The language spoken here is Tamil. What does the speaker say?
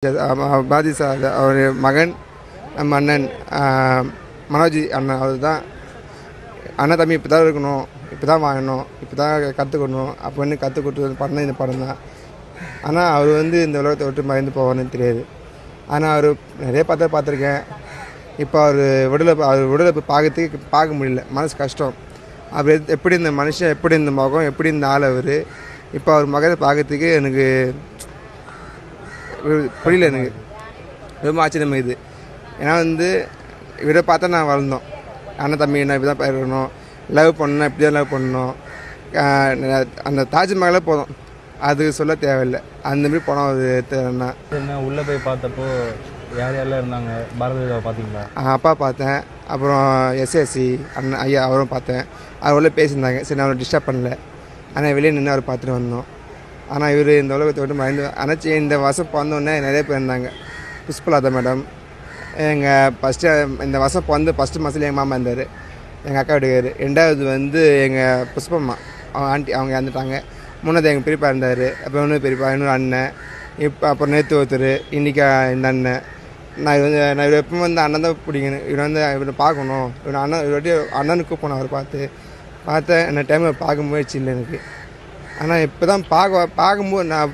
பாரதி சார் அவர் மகன் நம்ம அண்ணன் மனோஜ் அண்ணன் அவர் தான். அண்ணன் தம்பி இப்படி தான் இருக்கணும், இப்படி தான் வாங்கணும், இப்படி தான் கற்றுக்கணும் அப்படின்னு கற்றுக் கொடுத்து பண்ண இந்த படம் தான். ஆனால் அவர் இந்த உலகத்தை விட்டு மறைந்து போவார்னு தெரியாது. ஆனால் அவர் நிறைய பார்த்துருக்கேன். இப்போ அவர் உடலை பார்க்க முடியல, மனசு கஷ்டம். அவர் எப்படி இந்த மனுஷன், எப்படி இந்த முகம், எப்படி இந்த ஆள் அவர், இப்போ அவர் மகனை பார்க்கறதுக்கு எனக்கு புரியல. எனக்கு ரொம்ப ஆச்சரியமாக இது. ஏன்னா இவரை பார்த்தா நான் வளர்ந்தோம். அண்ணன் தம்பி என்ன இப்படி தான் இருக்கணும், லவ் பண்ணணும், இப்படி தான் லவ் பண்ணணும். அந்த தாஜ்மஹாலே போதும், அது சொல்ல தேவையில்லை. அந்தமாரி படம் அது தேவைன்னா. என்ன உள்ளே போய் பார்த்தப்போ யார் யாரெல்லாம் இருந்தாங்க? பாரதியை பார்த்தீங்களா? அப்பா பார்த்தேன், அப்புறம் எஸ்எஸ்சி அண்ணன் ஐயா அவரும் பார்த்தேன். அவர் உள்ள பேசியிருந்தாங்க. சரி, நான் அவரை டிஸ்டர்ப் பண்ணல. ஆனால் வெளியே நின்று அவர் பார்த்துட்டு வந்தோம். ஆனால் இவர் இந்த உலகத்தை விட்டு மறைந்து. ஆனால் இந்த வருஷம் பிறந்தோடனே நிறைய பேர் இருந்தாங்க. புஷ்பலதா மேடம், எங்கள் ஃபஸ்ட்டு இந்த வருஷம் பிறந்து ஃபஸ்ட்டு மாதத்துல எங்கள் மாமா இருந்தார், எங்கள் அக்கா வீட்டுக்கார். ரெண்டாவது எங்கள் புஷ்பம்மா, அவங்க ஆண்டி, அவங்க இறந்துட்டாங்க. மூணாவது எங்கள் பெரியப்பா இருந்தார். அப்புறம் இன்னொரு பெரியப்பா, இன்னொரு அண்ணன், இப்போ அப்புறம் நேற்று ஒருத்தர், இன்றைக்கி இந்த அண்ணன். நான் இவர் எப்பவும் அண்ணன் தான் பிடிக்கணும். இவரை பார்க்கணும், இவருடைய அண்ணனுக்கு போனேன். அவர் பார்த்தேன். அந்த டைமில் பார்க்க முயற்சி இல்லை எனக்கு. ஆனால் இப்போ தான் பார்க்கும்போது நான்